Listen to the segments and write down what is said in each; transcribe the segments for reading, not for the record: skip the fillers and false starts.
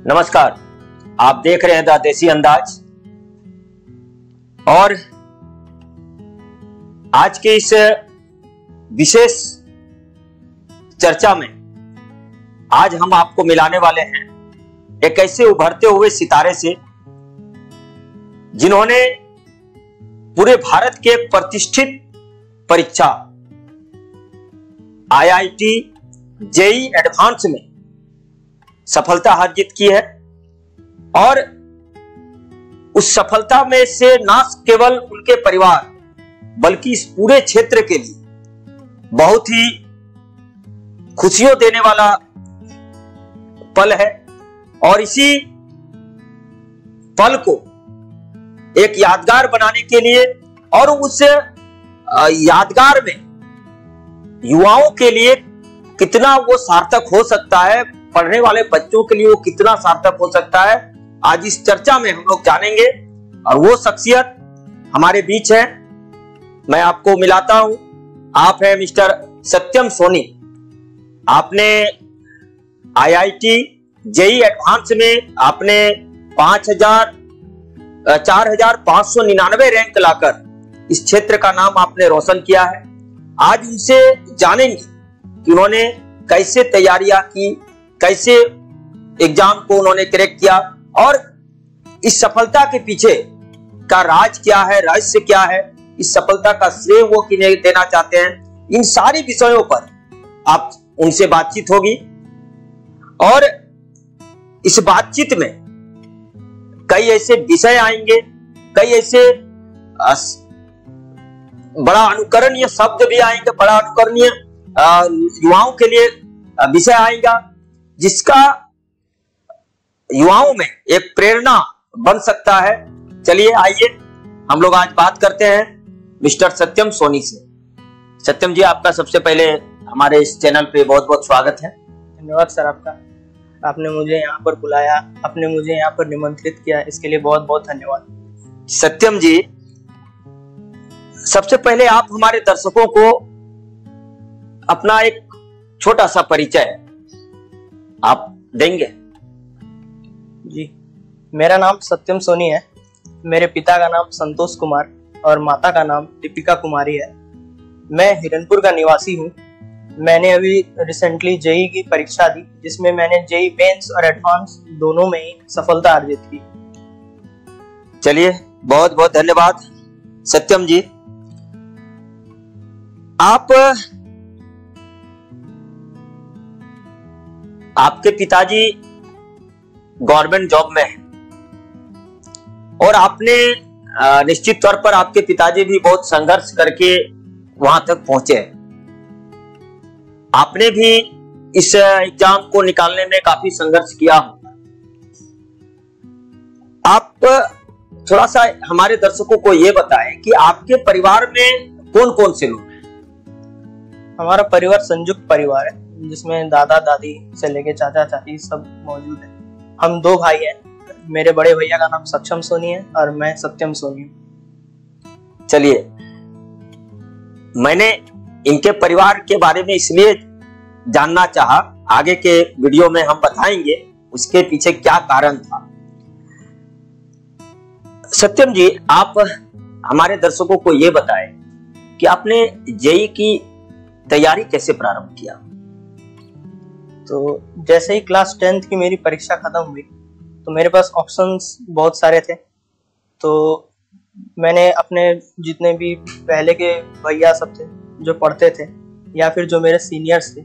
नमस्कार, आप देख रहे हैं द देसी अंदाज। और आज के इस विशेष चर्चा में आज हम आपको मिलाने वाले हैं एक ऐसे उभरते हुए सितारे से जिन्होंने पूरे भारत के एक प्रतिष्ठित परीक्षा IIT JEE एडवांस में सफलता अर्जित की है। और उस सफलता में से न केवल उनके परिवार बल्कि इस पूरे क्षेत्र के लिए बहुत ही खुशियों देने वाला पल है। और इसी पल को एक यादगार बनाने के लिए और उस यादगार में युवाओं के लिए कितना वो सार्थक हो सकता है, पढ़ने वाले बच्चों के लिए वो कितना सार्थक हो सकता है, आज इस चर्चा में हम लोग जानेंगे। और वो शख्सियत हमारे बीच है, मैं आपको मिलाता हूं। आप हैं मिस्टर सत्यम सोनी। आपने IIT JEE एडवांस में आपने 4,599 रैंक लाकर इस क्षेत्र का नाम आपने रोशन किया है। आज उनसे जानेंगे कि उन्होंने कैसे तैयारियां की, कैसे एग्जाम को उन्होंने क्रैक किया और इस सफलता के पीछे का राज क्या है, रहस्य क्या है, इस सफलता का श्रेय वो किन्हें देना चाहते हैं। इन सारी विषयों पर आप उनसे बातचीत होगी। और इस बातचीत में कई ऐसे विषय आएंगे, कई ऐसे बड़ा अनुकरणीय शब्द भी आएंगे, बड़ा अनुकरणीय युवाओं के लिए विषय आएगा जिसका युवाओं में एक प्रेरणा बन सकता है। चलिए आइए हम लोग आज बात करते हैं मिस्टर सत्यम सोनी से। सत्यम जी, आपका सबसे पहले हमारे इस चैनल पे बहुत बहुत स्वागत है। धन्यवाद सर आपका। आपने मुझे यहाँ पर बुलाया, आपने मुझे यहाँ पर निमंत्रित किया, इसके लिए बहुत बहुत धन्यवाद। सत्यम जी, सबसे पहले आप हमारे दर्शकों को अपना एक छोटा सा परिचय आप देंगे? जी, मेरा नाम सत्यम सोनी है। मेरे पिता का नाम संतोष कुमार और माता का नाम दीपिका कुमारी है। मैं हिरनपुर का निवासी हूँ। मैंने अभी रिसेंटली JEE की परीक्षा दी, जिसमें मैंने JEE मेंस और एडवांस दोनों में ही सफलता अर्जित की। चलिए, बहुत बहुत धन्यवाद सत्यम जी। आपके पिताजी गवर्नमेंट जॉब में हैं और आपने निश्चित तौर पर आपके पिताजी भी बहुत संघर्ष करके वहां तक पहुंचे। आपने भी इस एग्जाम को निकालने में काफी संघर्ष किया होगा। आप थोड़ा सा हमारे दर्शकों को ये बताएं कि आपके परिवार में कौन कौन से लोग हैं? हमारा परिवार संयुक्त परिवार है, जिसमें दादा दादी से लेके चाचा चाची सब मौजूद है। हम 2 भाई हैं। मेरे बड़े भैया का नाम सक्षम सोनी है और मैं सत्यम सोनी हूँ। चलिए, मैंने इनके परिवार के बारे में इसलिए जानना चाहा, आगे के वीडियो में हम बताएंगे उसके पीछे क्या कारण था। सत्यम जी, आप हमारे दर्शकों को ये बताएं कि आपने JEE की तैयारी कैसे प्रारंभ किया? तो जैसे ही क्लास 10th की मेरी परीक्षा खत्म हुई तो मेरे पास ऑप्शंस बहुत सारे थे। तो मैंने अपने जितने भी पहले के भैया सब थे जो पढ़ते थे या फिर जो मेरे सीनियर्स थे,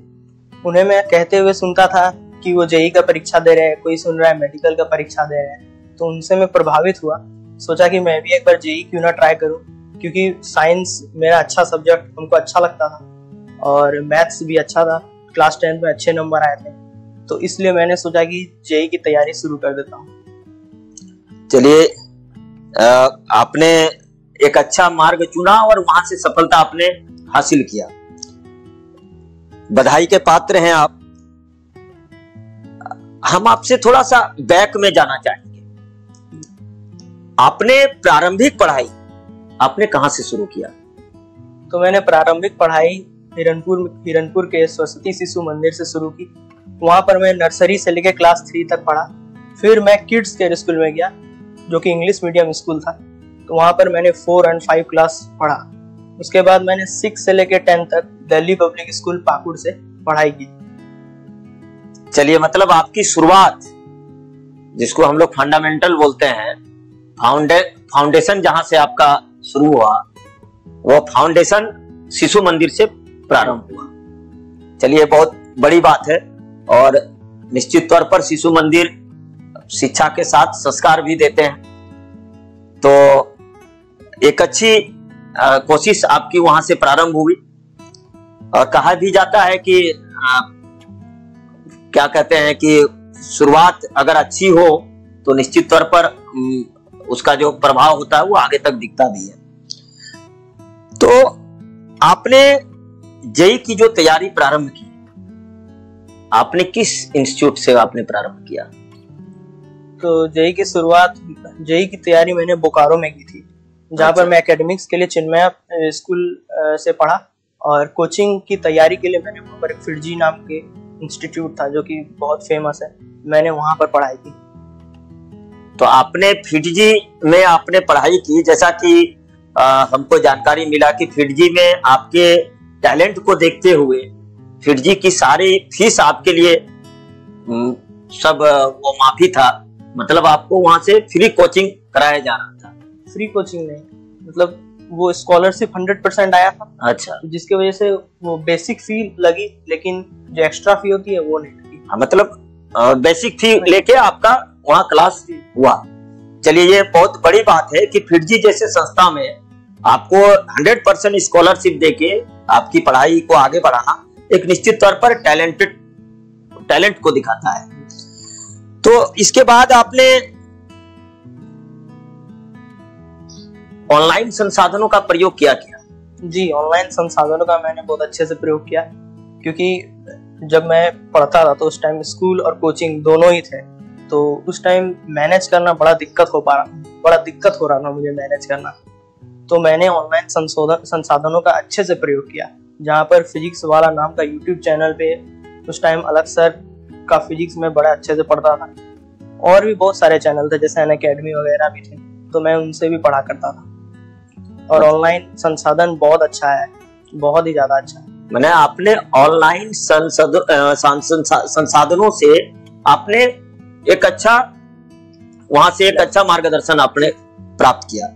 उन्हें मैं कहते हुए सुनता था कि वो JEE का परीक्षा दे रहे हैं, कोई सुन रहा है मेडिकल का परीक्षा दे रहे हैं। तो उनसे मैं प्रभावित हुआ, सोचा कि मैं भी एक बार JEE क्यों ना ट्राई करूं, क्योंकि साइंस मेरा अच्छा सब्जेक्ट हमको अच्छा लगता था और मैथ्स भी अच्छा था। क्लास 10 में अच्छे नंबर आए थे, तो इसलिए मैंने सोचा कि JEE की तैयारी शुरू कर देता हूँ। चलिए, आपने एक अच्छा मार्ग चुना और वहां से सफलता आपने हासिल किया, बधाई के पात्र हैं आप। हम आपसे थोड़ा सा बैक में जाना चाहेंगे। आपने प्रारंभिक पढ़ाई आपने कहां से शुरू किया? तो मैंने प्रारंभिक पढ़ाई हिरनपुर के सरस्वती शिशु मंदिर से शुरू की। वहां पर मैं नर्सरी से लेकर क्लास 3 तक पढ़ा। फिर मैं किड्स केयर स्कूल में गया, जो कि इंग्लिश मीडियम स्कूल था। तो वहाँ पर मैंने 4 और 5 क्लास पढ़ा। उसके बाद मैंने 6 से लेकर 10 तक दिल्ली पब्लिक स्कूल पाकुड़ से पढ़ाई की। चलिए, मतलब आपकी शुरुआत, जिसको हम लोग फंडामेंटल बोलते हैं, फाउंडेशन जहां से आपका शुरू हुआ, वो फाउंडेशन शिशु मंदिर से प्रारंभ हुआ। चलिए, बहुत बड़ी बात है। और निश्चित तौर पर शिशु मंदिर शिक्षा के साथ संस्कार भी देते हैं, तो एक अच्छी कोशिश आपकी वहां से प्रारंभ हुई। और कहा भी जाता है कि क्या कहते हैं कि शुरुआत अगर अच्छी हो तो निश्चित तौर पर उसका जो प्रभाव होता है वो आगे तक दिखता भी है। तो आपने जेईई की जो तैयारी प्रारंभ की, आपने किस इंस्टीट्यूट से आपने प्रारंभ किया? तो जेईई की शुरुआत, जेईई की तैयारी मैंने बोकारो में की थी, जहाँ पर मैं एकेडमिक्स के लिए चिन्मय स्कूल से पढ़ा। और कोचिंग की तैयारी के लिए मैंने वहाँ पर एक फिरजी नाम के इंस्टीट्यूट था, जो कि बहुत फेमस है, मैंने वहाँ पर पढ़ाई की। तो आपने फिडजी में आपने पढ़ाई की, जैसा कि हमको जानकारी मिला कि फिडजी में आपके टैलेंट को देखते हुए फिडजी की सारी फीस आपके लिए सब वो माफी था, मतलब आपको वहां से फ्री कोचिंग कराया जा रहा था। फ्री कोचिंग नहीं, मतलब वो स्कॉलरशिप 100% आया था। अच्छा, जिसकी वजह से वो बेसिक फी लगी, लेकिन जो एक्स्ट्रा फी होती है वो नहीं लगी। मतलब बेसिक फी लेके आपका वहाँ क्लास हुआ। चलिए, ये बहुत बड़ी बात है कि फिडजी जैसे संस्था में आपको 100% स्कॉलरशिप देके आपकी पढ़ाई को आगे बढ़ाना एक निश्चित तौर पर टैलेंट को दिखाता है। तो इसके बाद आपने ऑनलाइन संसाधनों का प्रयोग किया? जी, ऑनलाइन संसाधनों का मैंने बहुत अच्छे से प्रयोग किया, क्योंकि जब मैं पढ़ता था तो उस टाइम स्कूल और कोचिंग दोनों ही थे। तो उस टाइम मैनेज करना बड़ा दिक्कत हो रहा था मुझे मैनेज करना। तो मैंने ऑनलाइन संसाधनों का अच्छे से प्रयोग किया, जहाँ पर फिजिक्स वाला नाम का यूट्यूब चैनल पे उस टाइम अलग सर का फिजिक्स में बड़ा अच्छे से पढ़ता था। और भी बहुत सारे चैनल थे, जैसे अनअकैडमी वगैरह भी थे, तो मैं उनसे भी पढ़ा करता था। और ऑनलाइन संसाधन बहुत अच्छा है, बहुत ही ज्यादा अच्छा है। मैंने आपने ऑनलाइन संसाधनों से आपने एक अच्छा, वहां से एक अच्छा मार्गदर्शन आपने प्राप्त किया।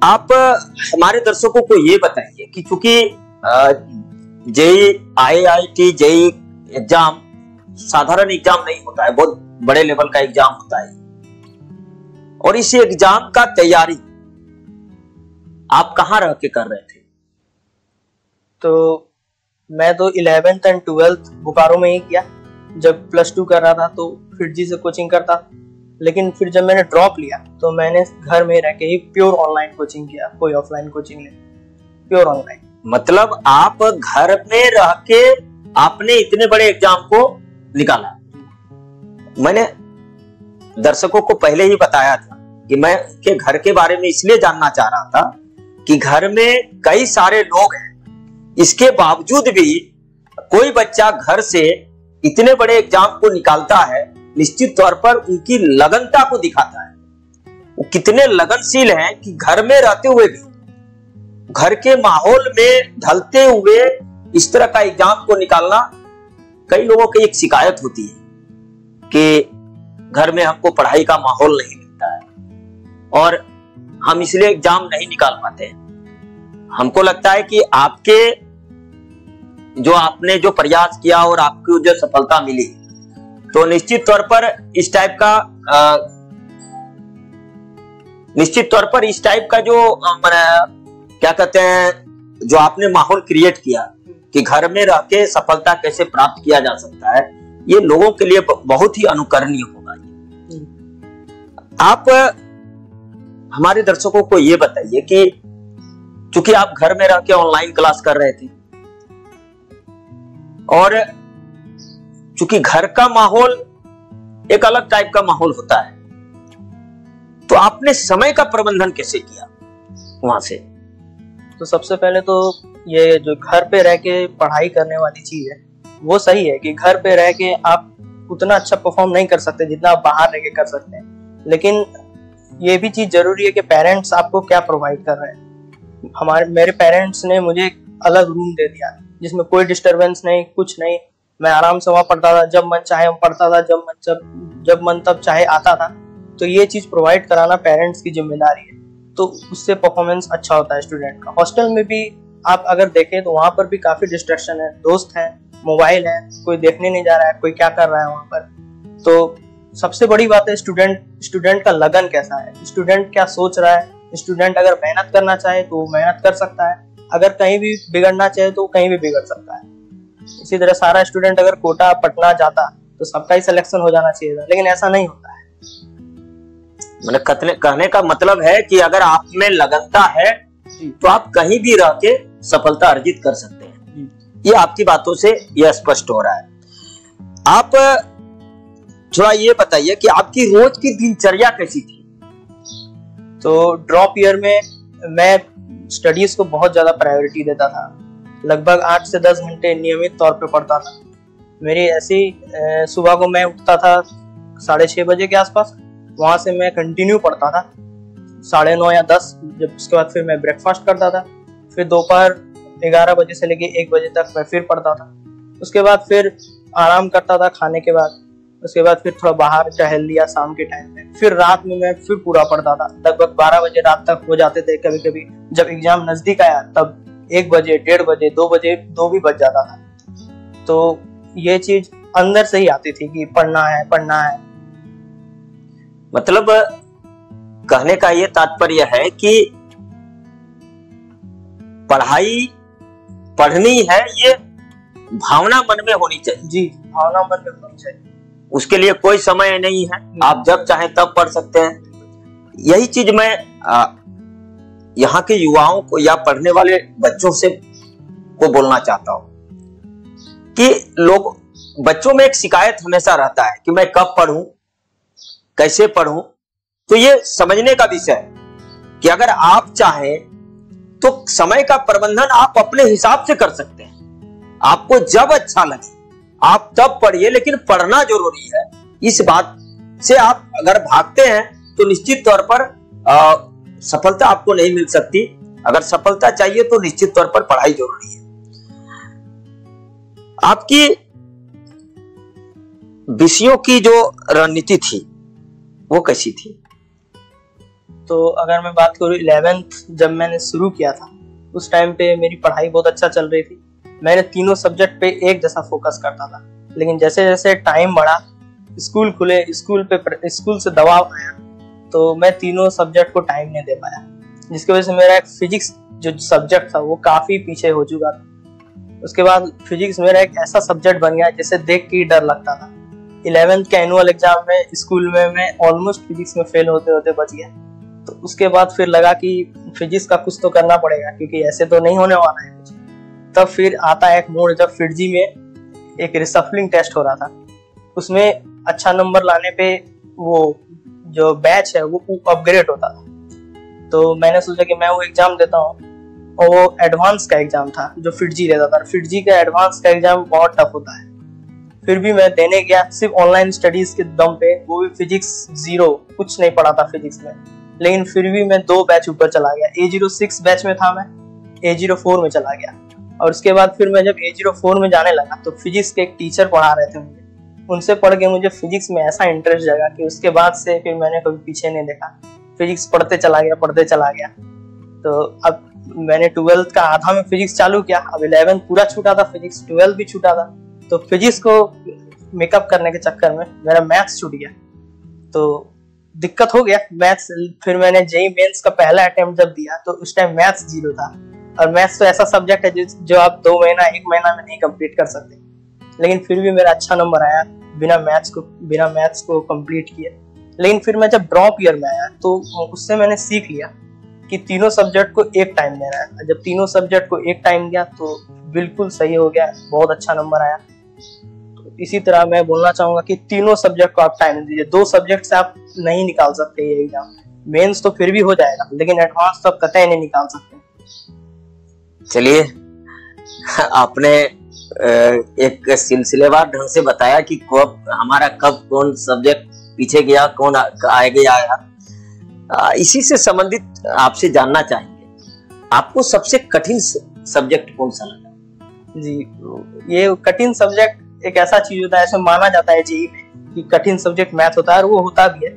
आप हमारे दर्शकों को ये बताइए कि चूंकि जेईई, आईआईटी जेईई एग्जाम साधारण एग्जाम नहीं होता है, बहुत बड़े लेवल का एग्जाम होता है। और इस एग्जाम का तैयारी आप कहां रह के कर रहे थे? तो मैं तो 11th एंड 12th बोकारो में ही किया। जब +2 कर रहा था तो फिडजी से कोचिंग करता, लेकिन फिर जब मैंने ड्रॉप लिया तो मैंने घर में रह के ही प्योर ऑनलाइन कोचिंग किया, कोई ऑफलाइन कोचिंग नहीं, प्योर ऑनलाइन। मतलब आप घर में रह के आपने इतने बड़े एग्जाम को निकाला। मैंने दर्शकों को पहले ही बताया था कि मैं के घर के बारे में इसलिए जानना चाह रहा था कि घर में कई सारे लोग हैं, इसके बावजूद भी कोई बच्चा घर से इतने बड़े एग्जाम को निकालता है, निश्चित तौर पर उनकी लगनता को दिखाता है। वो कितने लगनशील हैं कि घर में रहते हुए भी, घर के माहौल में ढलते हुए इस तरह का एग्जाम को निकालना। कई लोगों की एक शिकायत होती है कि घर में हमको पढ़ाई का माहौल नहीं मिलता है और हम इसलिए एग्जाम नहीं निकाल पाते हैं। हमको लगता है कि आपने जो प्रयास किया और आपको जो सफलता मिली, तो निश्चित तौर पर इस टाइप का जो क्या कहते हैं, जो आपने माहौल क्रिएट किया कि घर में रह के सफलता कैसे प्राप्त किया जा सकता है, ये लोगों के लिए बहुत ही अनुकरणीय होगा। आप हमारे दर्शकों को ये बताइए कि चूंकि आप घर में रह के ऑनलाइन क्लास कर रहे थे और चूंकि घर का माहौल एक अलग टाइप का माहौल होता है, तो आपने समय का प्रबंधन कैसे किया वहां से? तो सबसे पहले तो ये जो घर पे रह के पढ़ाई करने वाली चीज है वो सही है कि घर पे रह के आप उतना अच्छा परफॉर्म नहीं कर सकते जितना आप बाहर रह के कर सकते हैं। लेकिन ये भी चीज जरूरी है कि पेरेंट्स आपको क्या प्रोवाइड कर रहे हैं। मेरे पेरेंट्स ने मुझे एक अलग रूम दे दिया जिसमें कोई डिस्टरबेंस नहीं, कुछ नहीं। मैं आराम से वहां पढ़ता था, जब मन चाहे पढ़ता था, जब मन तब चाहे आता था। तो ये चीज प्रोवाइड कराना पेरेंट्स की जिम्मेदारी है, तो उससे परफॉर्मेंस अच्छा होता है स्टूडेंट का। हॉस्टल में भी आप अगर देखें तो वहां पर भी काफी डिस्ट्रैक्शन है, दोस्त है, मोबाइल है, कोई देखने नहीं जा रहा है, कोई क्या कर रहा है वहां पर। तो सबसे बड़ी बात है स्टूडेंट का लगन कैसा है, स्टूडेंट क्या सोच रहा है। स्टूडेंट अगर मेहनत करना चाहे तो वो मेहनत कर सकता है, अगर कहीं भी बिगड़ना चाहे तो कहीं भी बिगड़ सकता है। इसी तरह सारा स्टूडेंट अगर कोटा पटना जाता तो सबका ही सिलेक्शन हो जाना चाहिए था, लेकिन ऐसा नहीं होता है। मतलब कहने का मतलब है कि अगर आप में लगनता है तो आप कहीं भी रह के सफलता अर्जित कर सकते हैं। ये आपकी बातों से यह स्पष्ट हो रहा है। आप थोड़ा ये बताइए कि आपकी रोज की दिनचर्या कैसी थी? तो ड्रॉप ईयर में मैं स्टडीज को बहुत ज्यादा प्रायोरिटी देता था। लगभग 8 से 10 घंटे नियमित तौर पे पढ़ता था। मेरी ऐसी सुबह को मैं उठता था 6:30 बजे के आसपास, वहां से मैं कंटिन्यू पढ़ता था 9:30 या 10। जब उसके बाद फिर मैं ब्रेकफास्ट करता था, फिर दोपहर 11 बजे से लेके 1 बजे तक मैं फिर पढ़ता था। उसके बाद फिर आराम करता था खाने के बाद। उसके बाद फिर थोड़ा बाहर टहल लिया शाम के टाइम में। फिर रात में मैं फिर पूरा पढ़ता था, लगभग 12 बजे रात तक हो जाते थे। कभी कभी जब एग्जाम नजदीक आया तब 1 बजे, 1:30 बजे, 2 बजे, 2 भी बज जाता था। तो ये चीज अंदर से ही आती थी कि पढ़ना है। मतलब कहने का ये तात्पर्य है कि पढ़नी है, ये भावना मन में होनी चाहिए। जी, भावना मन में होनी चाहिए। उसके लिए कोई समय नहीं है, आप जब चाहें तब पढ़ सकते हैं। यही चीज मैं यहाँ के युवाओं को या पढ़ने वाले बच्चों से को बोलना चाहता हूं कि बच्चों में एक शिकायत हमेशा रहता है कि मैं कब पढ़ूं, कैसे पढ़ूं। तो ये समझने का विषय है कि अगर आप चाहें तो समय का प्रबंधन आप अपने हिसाब से कर सकते हैं। आपको जब अच्छा लगे आप तब पढ़िए, लेकिन पढ़ना जरूरी है। इस बात से आप अगर भागते हैं तो निश्चित तौर पर सफलता आपको नहीं मिल सकती। अगर सफलता चाहिए तो निश्चित तौर पर पढ़ाई जरूरी है। आपकी विषयों की जो रणनीति थी वो कैसी थी? तो अगर मैं बात करूं 11th जब मैंने शुरू किया था उस टाइम पे मेरी पढ़ाई बहुत अच्छा चल रही थी। मैंने तीनों सब्जेक्ट पे एक जैसा फोकस करता था। लेकिन जैसे जैसे टाइम बढ़ा, स्कूल खुले, स्कूल से दबाव आया, तो मैं तीनों सब्जेक्ट को टाइम नहीं दे पाया, जिसकी वजह से मेरा एक फिजिक्स जो सब्जेक्ट था वो काफी पीछे हो चुका था। उसके बाद फिजिक्स मेरा एक ऐसा सब्जेक्ट बन गया जिसे देख के ही डर लगता था। 11th के एनुअल एग्जाम में स्कूल में मैं ऑलमोस्ट फिजिक्स में फेल होते होते बच गया। तो उसके बाद फिर लगा कि फिजिक्स का कुछ तो करना पड़ेगा, क्योंकि ऐसे तो नहीं होने वाला है कुछ। तब फिर आता है एक मोड़ जब फिरजी में एक रिसफलिंग टेस्ट हो रहा था। उसमें अच्छा नंबर लाने पे वो जो बैच है वो अपग्रेड होता था। तो मैंने सोचा कि मैं वो एग्जाम देता हूँ, और वो एडवांस का एग्जाम था जो फिरजी लेता था। फिरजी का एडवांस का एग्जाम बहुत टफ होता है। फिर भी मैं देने गया सिर्फ ऑनलाइन स्टडीज के दम पे, वो भी फिजिक्स 0, कुछ नहीं पढ़ा था फिजिक्स में। लेकिन फिर भी मैं 2 बैच ऊपर चला गया। A06 बैच में था मैं, A04 में चला गया। और उसके बाद फिर मैं जब A04 में जाने लगा तो फिजिक्स के एक टीचर पढ़ा रहे थे मुझे। उनसे पढ़ के मुझे फिजिक्स में ऐसा इंटरेस्ट जगा कि उसके बाद से फिर मैंने कभी पीछे नहीं देखा। फिजिक्स पढ़ते चला गया। तो अब मैंने 12th का आधा में फिजिक्स चालू किया। अब 11th पूरा छूटा था फिजिक्स, 12th भी छूटा था। तो फिजिक्स को मेकअप करने के चक्कर में मेरा मैथ्स छूट गया, तो दिक्कत हो गया मैथ्स। फिर मैंने जेईई मेंस का पहला अटेम्प्ट जब दिया तो उस टाइम मैथ्स 0 था। और मैथ्स तो ऐसा सब्जेक्ट है जो आप 2 महीना 1 महीना में नहीं कंप्लीट कर सकते। लेकिन फिर भी मेरा अच्छा नंबर आया बिना मैथ्स को कंप्लीट किए। लेकिन फिर मैं जब ड्रॉप ईयर में आया तो उससे मैंने सीख लिया कि तीनों सब्जेक्ट को एक टाइम देना है। जब तीनों सब्जेक्ट को एक टाइम दिया तो बिल्कुल सही हो गया, बहुत अच्छा नंबर आया। तो इसी तरह मैं बोलना चाहूंगा कि तीनों सब्जेक्ट को आप टाइम दीजिए। 2 सब्जेक्ट से आप नहीं निकाल सकते ये एग्जाम। मेंस तो फिर भी हो जाएगा, लेकिन एडवांस तो आप कतई नहीं निकाल सकते। चलिए, आपने एक सिलसिलेवार ढंग से बताया कि कब हमारा कब कौन सब्जेक्ट पीछे गया, कौन आगे आया। इसी से संबंधित आपसे जानना चाहेंगे, आपको सबसे कठिन सब्जेक्ट कौन सा लगा? जी, ये कठिन सब्जेक्ट एक ऐसा चीज होता है, ऐसा माना जाता है जेईई में कि कठिन सब्जेक्ट मैथ होता है, और वो होता भी है।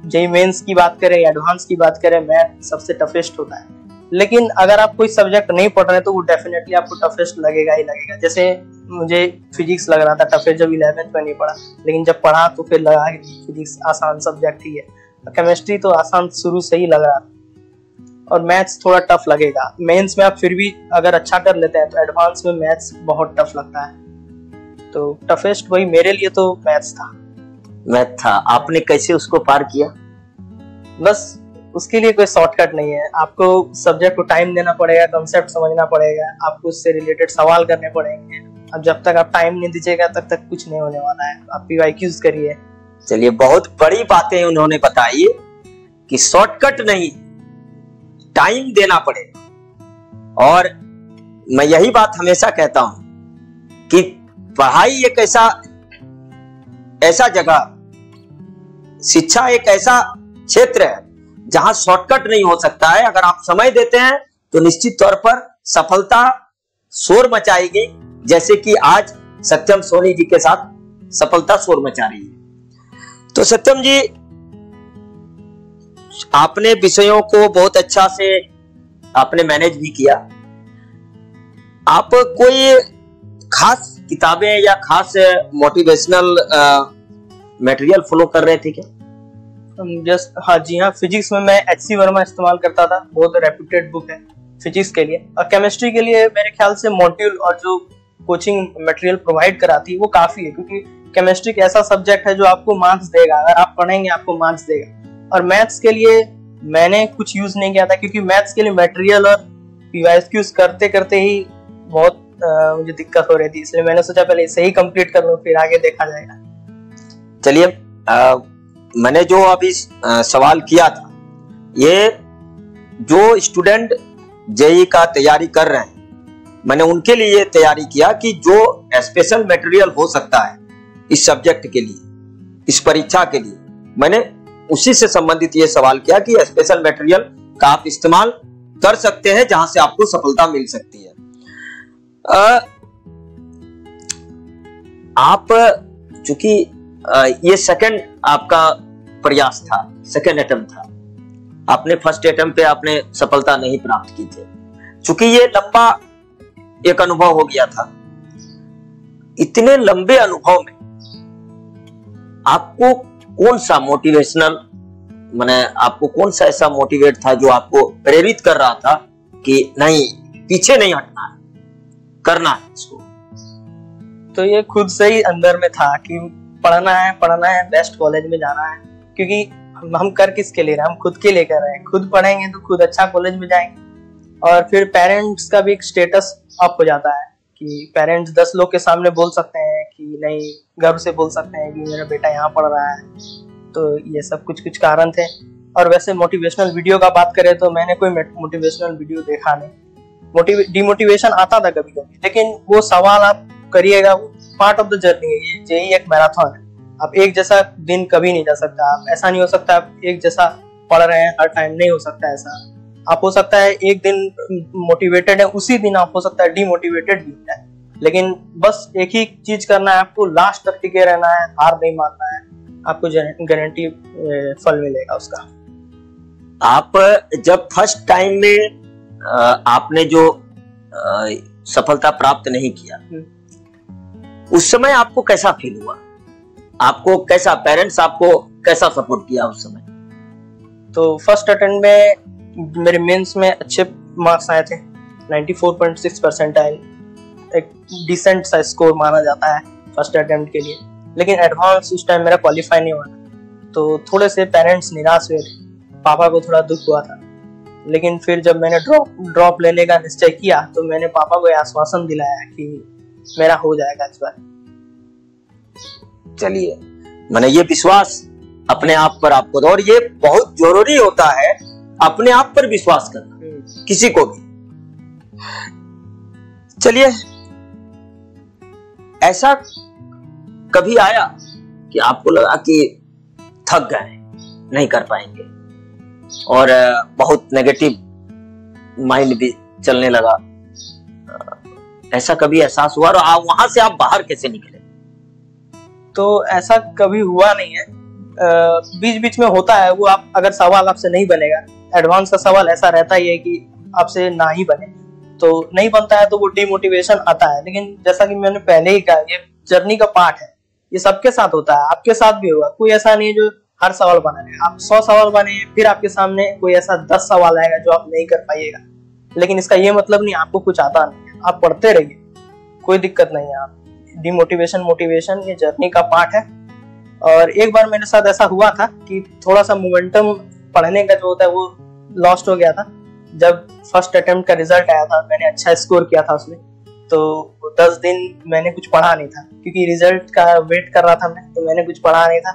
जेईई मेंस की बात करें, एडवांस की बात करें, मैथ सबसे टफेस्ट होता है। लेकिन अगर आप कोई सब्जेक्ट नहीं पढ़ रहे तो वो डेफिनेटली आपको टफेस्ट लगेगा ही लगेगा। जैसे मुझे फिजिक्स लग रहा था टफेस्ट जब 11th में नहीं पढ़ा, लेकिन जब पढ़ा तो फिर लगा कि फिजिक्स आसान सब्जेक्ट ही है। केमिस्ट्री तो आसान शुरू से ही लग रहा था, और मैथ्स थोड़ा टफ लगेगा। मेंस में आप फिर भी अगर अच्छा कर लेते हैं तो एडवांस में मैथ्स बहुत टफ लगता है। तो टफेस्ट वही मेरे लिए तो मैथ्स था। मैथ था। आपने कैसे उसको पार किया? बस उसके लिए कोई शॉर्टकट नहीं है, आपको सब्जेक्ट को टाइम देना पड़ेगा, कंसेप्ट समझना पड़ेगा, आपको उससे रिलेटेड सवाल करने पड़ेंगे। अब जब तक आप टाइम नहीं दीजिएगा तब तक कुछ नहीं होने वाला है। आप पीवाईक्यूज करिए। चलिए, बहुत बड़ी बातें उन्होंने बताई कि शॉर्टकट नहीं, टाइम देना पड़ेगा। और मैं यही बात हमेशा कहता हूं कि पढ़ाई एक ऐसा जगह, शिक्षा एक ऐसा क्षेत्र है जहां शॉर्टकट नहीं हो सकता है। अगर आप समय देते हैं तो निश्चित तौर पर सफलता शोर मचाएगी, जैसे कि आज सत्यम सोनी जी के साथ सफलता शोर मचा रही है। तो सत्यम जी, आपने विषयों को बहुत अच्छा से आपने मैनेज भी किया। आप कोई खास किताबें या खास मोटिवेशनल मटेरियल फॉलो कर रहे थे क्या? हाँ जी हाँ, फिजिक्स में मैं एचसी वर्मा इस्तेमाल करता था, बहुत रेप्यूटेड बुक है फिजिक्स के लिए। और केमिस्ट्री के लिए मेरे ख्याल से मॉड्यूल और जो कोचिंग मटेरियल प्रोवाइड कराती है वो काफी है, क्योंकि केमिस्ट्री एक ऐसा सब्जेक्ट है जो आपको मार्क्स देगा। अगर आप पढ़ेंगे आपको मार्क्स देगा। और मैथ्स के लिए मैंने कुछ यूज नहीं किया था, क्योंकि मैथ्स के लिए मटेरियल और पीवाईक्यूज करते करते ही बहुत मुझे दिक्कत हो रही थी, इसलिए मैंने सोचा पहले इसे ही कंप्लीट कर लूं, फिर आगे देखा जाएगा। चलिए, मैंने जो अभी सवाल किया था, ये जो स्टूडेंट जेईई का तैयारी कर रहे हैं, मैंने उनके लिए तैयारी किया कि जो स्पेशल मटेरियल हो सकता है इस सब्जेक्ट के लिए, इस परीक्षा के लिए, मैंने उसी से संबंधित ये सवाल किया कि स्पेशल मटेरियल का आप इस्तेमाल कर सकते हैं जहां से आपको सफलता मिल सकती है। आप चूंकि ये सेकंड आपका प्रयास था, सेकंड अटेम्प्ट था, आपने फर्स्ट अटेम्प्ट पे आपने सफलता नहीं प्राप्त की थी। चूंकि ये लंबा एक अनुभव हो गया था, इतने लंबे अनुभव में आपको कौन सा मोटिवेशनल, माने आपको कौन सा ऐसा मोटिवेट था जो आपको प्रेरित कर रहा था कि नहीं, पीछे नहीं हटना है, करना है इसको? तो ये खुद से ही अंदर में था कि पढ़ना है, बेस्ट कॉलेज में जाना है। क्योंकि हम कर किसके लिए रहे हैं? हम खुद के लिए कर रहे हैं। खुद पढ़ेंगे तो खुद अच्छा कॉलेज में जाएंगे। और फिर पेरेंट्स का भी एक स्टेटस अप हो जाता है कि पेरेंट्स 10 लोग के सामने बोल सकते हैं कि नहीं, गर्व से बोल सकते हैं कि मेरा बेटा यहाँ पढ़ रहा है। तो ये सब कुछ कारण थे। और वैसे मोटिवेशनल वीडियो का बात करें तो मैंने कोई मोटिवेशनल वीडियो देखा नहीं। डिमोटिवेशन आता था कभी कभी, लेकिन वो सवाल आप करिएगा, वो पार्ट ऑफ द जर्नी है। ये जेईई एक मैराथन है, आप एक जैसा दिन कभी नहीं जा सकता। आप ऐसा नहीं हो सकता आप एक जैसा पढ़ रहे हैं हर टाइम, नहीं हो सकता ऐसा। आप हो सकता है एक दिन मोटिवेटेड है, उसी दिन आप हो सकता है डिमोटिवेटेड भी है, लेकिन बस एक ही चीज करना है आपको, लास्ट तक टिके रहना है, हार नहीं मानना है, आपको गारंटी फल मिलेगा उसका। आप जब फर्स्ट टाइम में आपने जो सफलता प्राप्त नहीं किया, उस समय आपको कैसा फील हुआ? आपको कैसा, पेरेंट्स आपको कैसा सपोर्ट किया उस समय? तो फर्स्ट अटेम्प्ट में मेरे मेंस में अच्छे मार्क्स आए थे, 94.6 परसेंटाइल, एक डिसेंट सा स्कोर माना जाता है फर्स्ट अटेम्प्ट के लिए। लेकिन एडवांस उस टाइम मेरा क्वालिफाई नहीं हुआ, तो थोड़े से पेरेंट्स निराश हुए थे, पापा को थोड़ा दुख हुआ था। लेकिन फिर जब मैंने ड्रॉप लेने का निश्चय किया तो मैंने पापा को आश्वासन दिलाया कि मेरा हो जाएगा इस बार। चलिए, मैंने ये विश्वास अपने आप पर आपको, और ये बहुत जरूरी होता है अपने आप पर विश्वास करना, किसी को भी। चलिए, ऐसा कभी आया कि आपको लगा कि थक गए, नहीं कर पाएंगे, और बहुत नेगेटिव माइंड भी चलने लगा? ऐसा कभी एहसास हुआ? और वहां से आप बाहर कैसे निकले? तो ऐसा कभी हुआ नहीं है, बीच बीच में होता है वो। आप अगर सवाल आपसे नहीं बनेगा, एडवांस का सवाल ऐसा रहता ही है कि आपसे ना ही बने, तो नहीं बनता है तो वो डिमोटिवेशन आता है। लेकिन जैसा कि मैंने पहले ही कहा, ये जर्नी का पार्ट है, ये सबके साथ होता है, आपके साथ भी होगा। कोई ऐसा नहीं है जो हर सवाल बना रहे। आप 100 सवाल बने, फिर आपके सामने कोई ऐसा 10 सवाल आएगा जो आप नहीं कर पाइएगा, लेकिन इसका ये मतलब नहीं आपको कुछ आता नहीं है। आप पढ़ते रहिए, कोई दिक्कत नहीं है। आप डिमोटिवेशन मोटिवेशन ये जर्नी का पार्ट है। और एक बार मेरे साथ ऐसा हुआ था कि थोड़ा सा मोमेंटम पढ़ने का जो होता है वो लॉस्ट हो गया था। जब फर्स्ट अटेम्प्ट का रिजल्ट आया था, मैंने अच्छा स्कोर किया था उसमें, तो 10 दिन मैंने कुछ पढ़ा नहीं था, क्योंकि रिजल्ट का वेट कर रहा था मैं, तो मैंने कुछ पढ़ा नहीं था।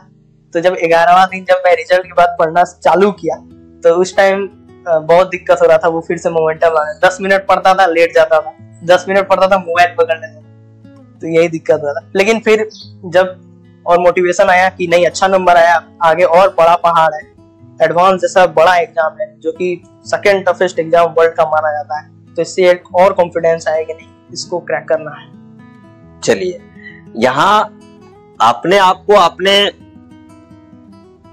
तो जब 11वां दिन जब मैं रिजल्ट के बाद पढ़ना चालू किया, तो उस टाइम बहुत दिक्कत हो रहा था। वो फिर से मोमेंटम आ गया। 10 मिनट पढ़ता था, लेट जाता था, 10 मिनट पढ़ता था, मोबाइल पकड़ लेता था, तो यही दिक्कत हो रहा था। लेकिन फिर जब और मोटिवेशन आया कि नहीं अच्छा नंबर आया, आगे और बड़ा पहाड़ है, एडवांस जैसा बड़ा एग्जाम है जो कि सेकंड टफेस्ट एग्जाम वर्ल्ड का माना जाता है, तो इससे एक और कॉन्फिडेंस आया कि नहीं इसको क्रैक करना है। चलिए, यहाँ आपने आपको अपने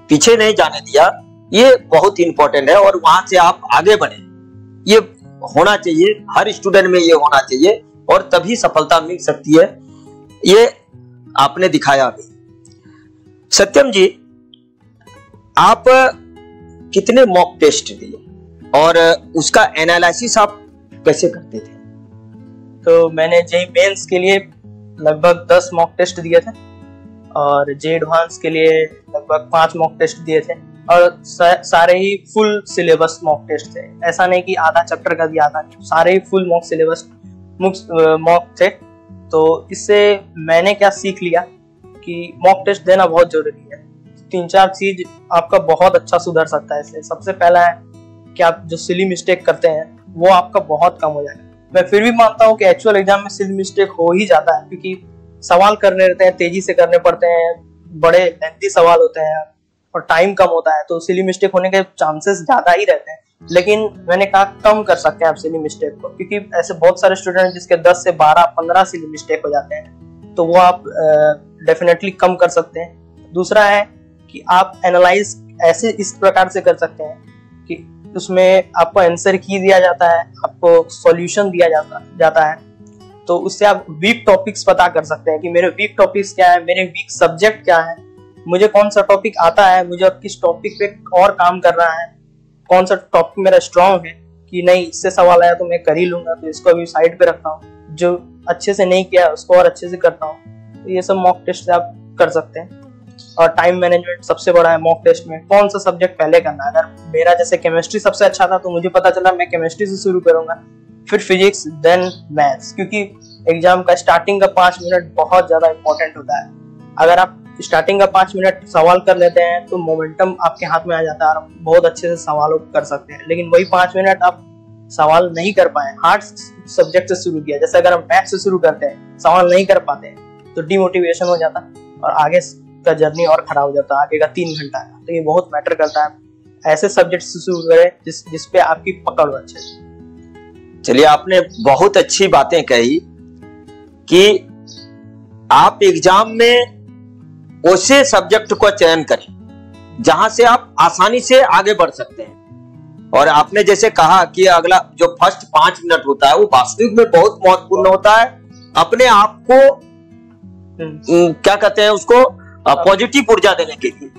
पीछे नहीं जाने दिया, ये बहुत इंपॉर्टेंट है, और वहां से आप आगे बढ़े। ये होना चाहिए, हर स्टूडेंट में ये होना चाहिए, और तभी सफलता मिल सकती है। ये आपने दिखाया अभी। सत्यम जी, आप कितने मॉक टेस्ट दिए और उसका एनालिसिस आप कैसे करते थे? तो मैंने जेईई मेंस के लिए लगभग 10 मॉक टेस्ट दिए थे, और जेईई एडवांस के लिए लगभग 5 मॉक टेस्ट दिए थे, और सारे ही फुल सिलेबस मॉक टेस्ट थे। ऐसा नहीं कि आधा चैप्टर का दिया था, सारे ही फुल मॉक सिलेबस मॉक थे। तो इससे मैंने क्या सीख लिया कि मॉक टेस्ट देना बहुत जरूरी है। 3-4 चीज आपका बहुत अच्छा सुधर सकता है इससे। सबसे पहला है कि आप जो सिली मिस्टेक करते हैं वो आपका बहुत कम हो जाएगा। मैं फिर भी मानता हूँ कि एक्चुअल एग्जाम में सिली मिस्टेक हो ही जाता है, क्योंकि सवाल करने रहते हैं, तेजी से करने पड़ते हैं, बड़े लेंथी सवाल होते हैं और टाइम कम होता है, तो सिली मिस्टेक होने के चांसेस ज्यादा ही रहते हैं। लेकिन मैंने कहा कम कर सकते हैं आप सिली मिस्टेक को, क्योंकि ऐसे बहुत सारे स्टूडेंट जिसके 10 से 12-15 सिली मिस्टेक हो जाते हैं, तो वो आप डेफिनेटली कम कर सकते हैं। दूसरा है कि आप एनालाइज ऐसे इस प्रकार से कर सकते हैं कि उसमें आपको आंसर की दिया जाता है, आपको सॉल्यूशन दिया जाता है, तो उससे आप वीक टॉपिक्स पता कर सकते हैं कि मेरे वीक टॉपिक्स क्या है, मेरे वीक सब्जेक्ट क्या है, मुझे कौन सा टॉपिक आता है, मुझे किस टॉपिक पे और काम करना है, कौन सा टॉपिक मेरा स्ट्रॉन्ग है कि नहीं इससे सवाल आया तो मैं कर ही लूंगा, तो इसको अभी साइड पे रखता हूँ, जो अच्छे से नहीं किया उसको और अच्छे से करता हूँ। तो ये सब मॉक टेस्ट से आप कर सकते हैं। और टाइम मैनेजमेंट सबसे बड़ा है मॉक टेस्ट में, कौन सा सब्जेक्ट पहले करना है। अगर मेरा जैसे केमिस्ट्री सबसे अच्छा था तो मुझे पता चला मैं केमिस्ट्री से शुरू करूंगा, फिर फिजिक्स, देन मैथ्स, क्योंकि एग्जाम का स्टार्टिंग का 5 मिनट बहुत ज्यादा इंपॉर्टेंट होता है। अगर आप स्टार्टिंग का 5 मिनट सवाल कर लेते हैं तो मोमेंटम आपके हाथ में आ जाता है और बहुत अच्छे से सवालों कर सकते हैं। लेकिन वही 5 मिनट आप सवाल नहीं कर पाए, हार्ड सब्जेक्ट से शुरू किया, जैसे अगर हम मैथ्स से शुरू करते हैं, सवाल नहीं कर पाते हैं तो डिमोटिवेशन हो जाता और आगे का जर्नी और खराब हो जाता है, आगे का 3 घंटा का। तो ये बहुत मैटर करता है। ऐसे सब्जेक्ट से शुरू करें जिसपे आपकी पकड़ हो अच्छे से। चलिए, आपने बहुत अच्छी बातें कही कि आप एग्जाम में उसे सब्जेक्ट को चयन करें जहां से आप आसानी से आगे बढ़ सकते हैं। और आपने जैसे कहा कि अगला जो फर्स्ट 5 मिनट होता है वो वास्तविक में बहुत महत्वपूर्ण होता है, अपने आप को क्या कहते हैं उसको पॉजिटिव ऊर्जा देने के लिए।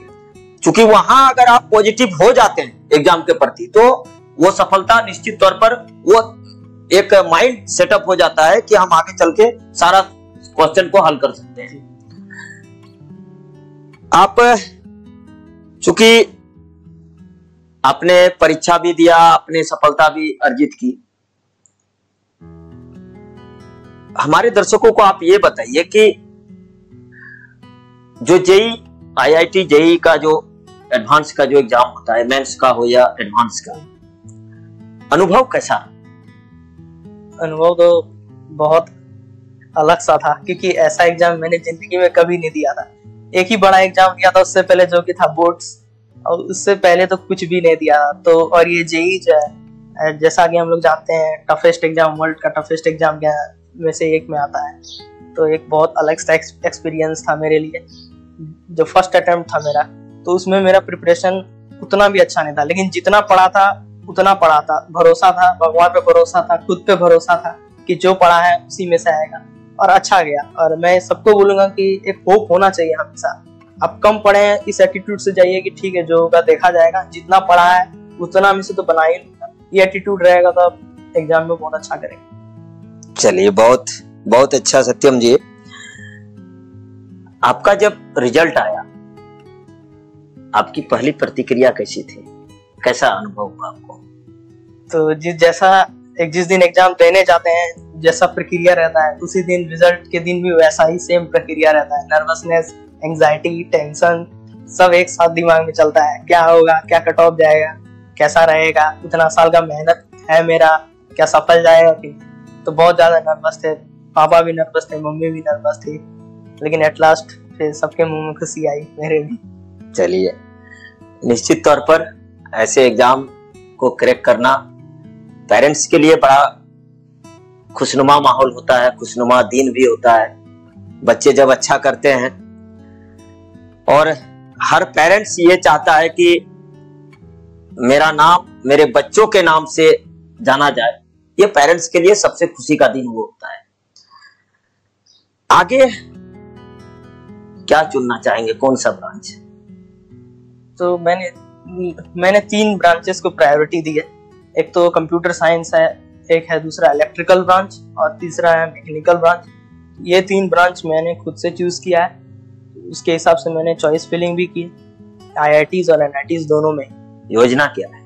क्योंकि वहां अगर आप पॉजिटिव हो जाते हैं एग्जाम के प्रति तो वो सफलता निश्चित तौर पर वो एक माइंड सेटअप हो जाता है कि हम आगे चल के सारा क्वेश्चन को हल कर सकते हैं। आप चूंकि आपने परीक्षा भी दिया, आपने सफलता भी अर्जित की, हमारे दर्शकों को आप ये बताइए कि जो जेईई आईआईटी जेईई का जो एडवांस का जो एग्जाम होता है, मेंस का हो या एडवांस का, अनुभव कैसा? अनुभव तो बहुत अलग सा था, क्योंकि ऐसा एग्जाम मैंने जिंदगी में कभी नहीं दिया था। एक ही बड़ा एग्जाम दिया था उससे पहले, जो कि था बोर्ड्स, और उससे पहले तो कुछ भी नहीं दिया। तो और ये जेई जो है, जैसा कि हम लोग जानते हैं, टफेस्ट एग्जाम, वर्ल्ड का टफेस्ट एग्जाम में से एक में आता है। तो एक बहुत अलग सा एक्सपीरियंस था मेरे लिए। जो फर्स्ट अटेम्प्ट था मेरा, तो उसमें मेरा प्रिपरेशन उतना भी अच्छा नहीं था, लेकिन जितना पढ़ा था उतना पढ़ा था, भरोसा था, भगवान पे भरोसा था, खुद पे भरोसा था कि जो पढ़ा है उसी में से आएगा, और अच्छा गया। और मैं सबको बोलूंगा कि एक होप होना चाहिए हमेशा। आप कम पढ़े हैं इस एटीट्यूड से जाइए कि ठीक है जो होगा देखा जाएगा, जितना पढ़ा है उतना में से तो बना ही लूंगा, ये एटीट्यूड रहेगा तो आप एग्जाम में बहुत अच्छा करेंगे। चलिए, बहुत बहुत अच्छा सत्यम जी। आपका जब रिजल्ट आया, आपकी पहली प्रतिक्रिया कैसी थी, कैसा अनुभव हुआ आपको? तो जिस दिन एग्जाम देने जाते हैं, जैसा प्रक्रिया रहता है, उसी दिन रिजल्ट के दिन भी वैसा ही सेम प्रक्रिया रहता है। नर्वसनेस, एंजाइटी, टेंशन सब एक साथ दिमाग में चलता है। क्या होगा, क्या कट ऑफ जाएगा, कैसा रहेगा, इतना साल का मेहनत है मेरा, क्या सफल जाएगा कि? तो बहुत ज्यादा नर्वस थे, पापा भी नर्वस थे, मम्मी भी नर्वस थी, लेकिन एट लास्ट फिर सबके मुंह में खुशी आई, मेरे भी। चलिए, निश्चित तौर पर ऐसे एग्जाम को क्रैक करना पेरेंट्स के लिए बड़ा खुशनुमा माहौल होता है, खुशनुमा दिन भी होता है। बच्चे जब अच्छा करते हैं, और हर पेरेंट्स ये चाहता है कि मेरा नाम मेरे बच्चों के नाम से जाना जाए, ये पेरेंट्स के लिए सबसे खुशी का दिन वो होता है। आगे क्या चुनना चाहेंगे, कौन सा ब्रांच? तो मैंने 3 ब्रांचेस को प्रायोरिटी दी है। एक तो कंप्यूटर साइंस है, एक है दूसरा इलेक्ट्रिकल ब्रांच, और तीसरा है मैकेनिकल ब्रांच। ये 3 ब्रांच मैंने खुद से चूज किया है, उसके हिसाब से मैंने चॉइस फिलिंग भी की, IITs और NITs दोनों में। योजना क्या है?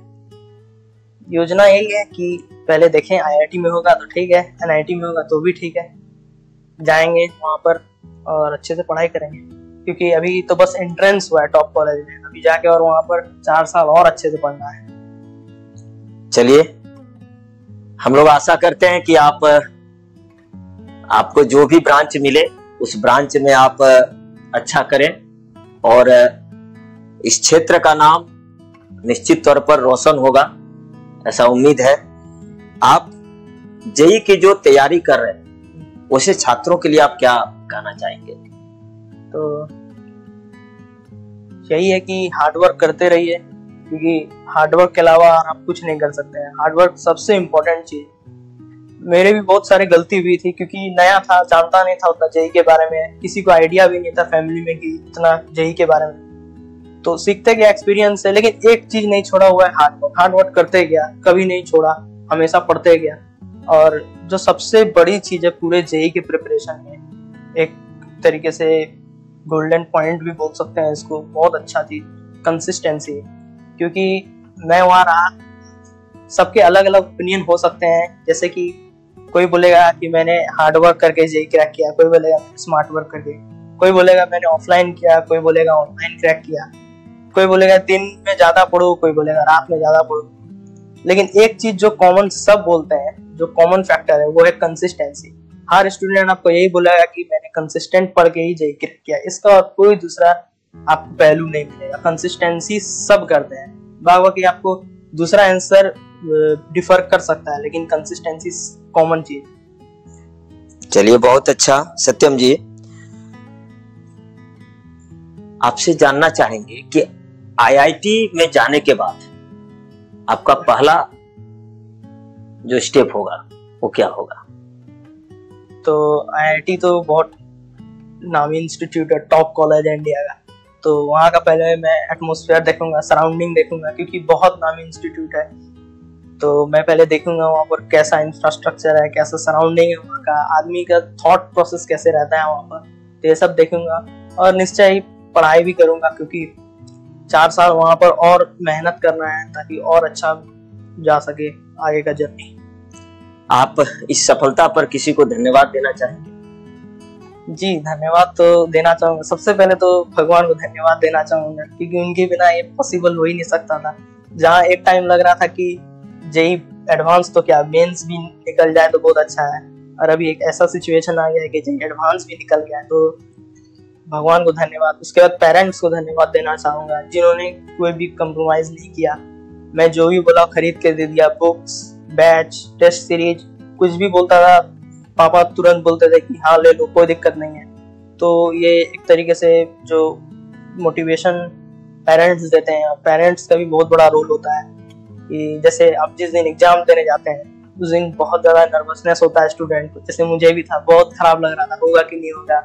योजना यही है कि पहले देखें, IIT में होगा तो ठीक है, NIT में होगा तो भी ठीक है, जाएंगे वहां पर और अच्छे से पढ़ाई करेंगे, क्योंकि अभी तो बस एंट्रेंस हुआ है टॉप कॉलेज में, अभी जाके और वहां पर 4 साल और अच्छे से पढ़ना है। चलिए, हम लोग आशा करते हैं कि आपको जो भी ब्रांच मिले उस ब्रांच में आप अच्छा करें, और इस क्षेत्र का नाम निश्चित तौर पर रोशन होगा, ऐसा उम्मीद है। आप जेई की जो तैयारी कर रहे हैं, उसे छात्रों के लिए आप क्या कहना चाहेंगे? तो यही है कि हार्डवर्क करते रहिए, क्योंकि हार्डवर्क के अलावा आप कुछ नहीं कर सकते हैं। हार्डवर्क सबसे इम्पोर्टेंट चीज। मेरे भी बहुत सारी गलती हुई थी, क्योंकि नया था, जानता नहीं था उतना जेई के बारे में, किसी को आइडिया भी नहीं था फैमिली में कि इतना जेई के बारे में। तो सीखते गया, एक्सपीरियंस है, लेकिन एक चीज नहीं छोड़ा हुआ है, हार्डवर्क करते गया, कभी नहीं छोड़ा, हमेशा पढ़ते गया। और जो सबसे बड़ी चीज है पूरे जेई के प्रिपरेशन में, एक तरीके से गोल्डन पॉइंट भी बोल सकते हैं इसको, बहुत अच्छा चीज कंसिस्टेंसी है। क्योंकि मैं वहां रहा, सबके अलग अलग ओपिनियन हो सकते हैं, जैसे कि कोई बोलेगा कि मैंने हार्ड वर्क करके जेई क्रैक किया, कोई बोलेगा स्मार्ट वर्क करके, कोई बोलेगा मैंने ऑफलाइन किया, कोई बोलेगा ऑनलाइन क्रैक किया, कोई बोलेगा दिन में ज्यादा पढ़ो, कोई बोलेगा रात में ज्यादा पढ़ो। लेकिन एक चीज जो कॉमन सब बोलते हैं, जो कॉमन फैक्टर है, वो है कंसिस्टेंसी। हर स्टूडेंट आपको यही बोलेगा कि मैंने कंसिस्टेंट पढ़ के ही जेई क्रैक किया, इसका और कोई दूसरा आपको पहलू नहीं मिलेगा। कंसिस्टेंसी सब करते हैं, बाकी आपको दूसरा आंसर डिफर कर सकता है, लेकिन कंसिस्टेंसी कॉमन चीज। चलिए, बहुत अच्छा सत्यम जी। आपसे जानना चाहेंगे कि IIT में जाने के बाद आपका पहला जो स्टेप होगा वो क्या होगा? तो IIT तो बहुत नामी इंस्टीट्यूट है, टॉप कॉलेज है इंडिया का। तो वहाँ का पहले मैं एटमॉस्फेयर देखूंगा, सराउंडिंग देखूंगा, क्योंकि बहुत नामी इंस्टीट्यूट है। तो मैं पहले देखूंगा वहाँ पर कैसा इंफ्रास्ट्रक्चर है, कैसा सराउंडिंग है, वहाँ का आदमी का थॉट प्रोसेस कैसे रहता है वहाँ पर, तो ये सब देखूंगा। और निश्चय ही पढ़ाई भी करूंगा, क्योंकि 4 साल वहाँ पर और मेहनत करना है, ताकि और अच्छा जा सके आगे का जर्नी। आप इस सफलता पर किसी को धन्यवाद देना चाहेंगे? जी, धन्यवाद तो देना चाहूंगा। सबसे पहले तो भगवान को धन्यवाद देना चाहूंगा, क्योंकि उनके बिना ये पॉसिबल हो ही नहीं सकता था। जहाँ एक टाइम लग रहा था कि जेई एडवांस तो क्या, मेंस भी निकल जाए तो बहुत अच्छा है, और अभी एक ऐसा सिचुएशन आ गया है कि जो एडवांस भी निकल गया है, तो भगवान को धन्यवाद। उसके बाद पेरेंट्स को धन्यवाद देना चाहूँगा जिन्होंने कोई भी कंप्रोमाइज़ नहीं किया। मैं जो भी बोला खरीद के दे दिया, बुक्स, बैच, टेस्ट सीरीज, कुछ भी बोलता था पापा तुरंत बोलते थे कि हाँ ले लो, कोई दिक्कत नहीं है। तो ये एक तरीके से जो मोटिवेशन पेरेंट्स देते हैं, पेरेंट्स का भी बहुत बड़ा रोल होता है कि जैसे आप जिस दिन एग्जाम देने जाते हैं उस दिन बहुत ज़्यादा नर्वसनेस होता है स्टूडेंट को, जैसे मुझे भी था, बहुत खराब लग रहा था होगा कि नहीं होगा,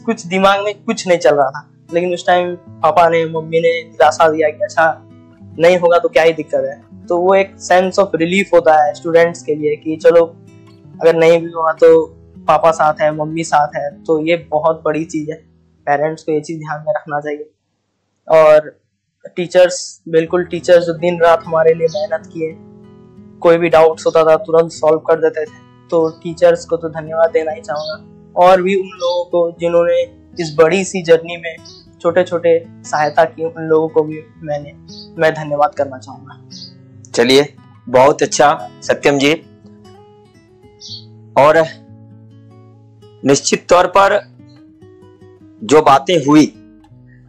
कुछ दिमाग में कुछ नहीं चल रहा था। लेकिन उस टाइम पापा ने, मम्मी ने दिलासा दिया कि अच्छा नहीं होगा तो क्या ही दिक्कत है। तो वो एक सेंस ऑफ रिलीफ होता है स्टूडेंट्स के लिए कि चलो अगर नहीं भी हुआ तो पापा साथ है, मम्मी साथ है। तो ये बहुत बड़ी चीज़ है, पेरेंट्स को ये चीज़ ध्यान में रखना चाहिए। और टीचर्स, बिल्कुल टीचर्स जो दिन रात हमारे लिए मेहनत किए, कोई भी डाउट्स होता था तुरंत सॉल्व कर देते थे, तो टीचर्स को तो धन्यवाद देना ही चाहूँगा। और भी उन लोगों को जिन्होंने इस बड़ी सी जर्नी में छोटे छोटे सहायता की, उन लोगों को भी मैं धन्यवाद करना चाहूँगा। चलिए, बहुत अच्छा सत्यम जी। और निश्चित तौर पर जो बातें हुई,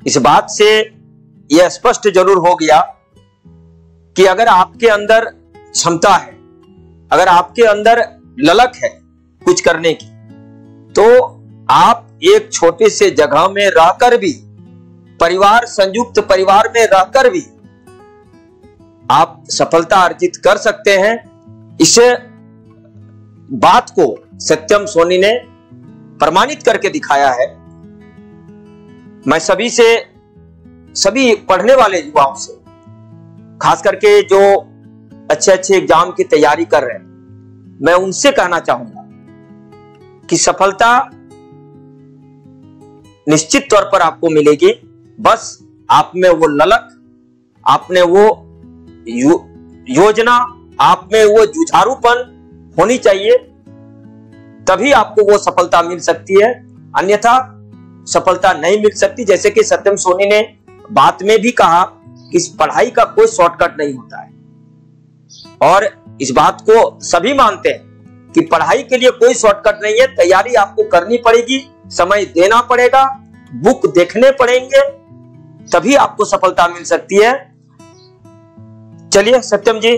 इस बात से यह स्पष्ट जरूर हो गया कि अगर आपके अंदर क्षमता है, अगर आपके अंदर ललक है कुछ करने की, तो आप एक छोटे से जगह में रहकर भी, परिवार, संयुक्त परिवार में रहकर भी आप सफलता अर्जित कर सकते हैं। इसे बात को सत्यम सोनी ने प्रमाणित करके दिखाया है। मैं सभी पढ़ने वाले युवाओं से, खास करके जो अच्छे अच्छे एग्जाम की तैयारी कर रहे हैं, मैं उनसे कहना चाहूंगा कि सफलता निश्चित तौर पर आपको मिलेगी। बस आप में वो ललक, आप में वो योजना, आप में वो जुझारूपन होनी चाहिए, तभी आपको वो सफलता मिल सकती है, अन्यथा सफलता नहीं मिल सकती। जैसे कि सत्यम सोनी ने बात में भी कहा कि इस पढ़ाई का कोई शॉर्टकट नहीं होता है, और इस बात को सभी मानते हैं कि पढ़ाई के लिए कोई शॉर्टकट नहीं है। तैयारी आपको करनी पड़ेगी, समय देना पड़ेगा, बुक देखने पड़ेंगे, तभी आपको सफलता मिल सकती है। चलिए सत्यम जी,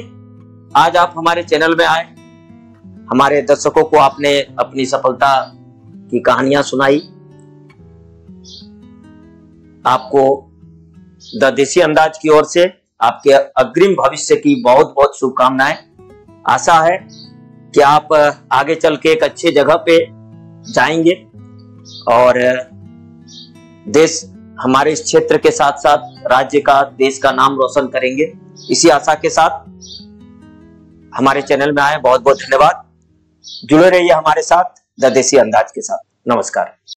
आज आप हमारे चैनल में आए, हमारे दर्शकों को आपने अपनी सफलता की कहानियां सुनाई। आपको द देसी अंदाज की ओर से आपके अग्रिम भविष्य की बहुत बहुत शुभकामनाएं। आशा है कि आप आगे चल के एक अच्छे जगह पे जाएंगे और देश, हमारे इस क्षेत्र के साथ साथ राज्य का, देश का नाम रोशन करेंगे। इसी आशा के साथ हमारे चैनल में आए, बहुत बहुत धन्यवाद। जुड़े रहिए हमारे साथ द देसी अंदाज के साथ। नमस्कार।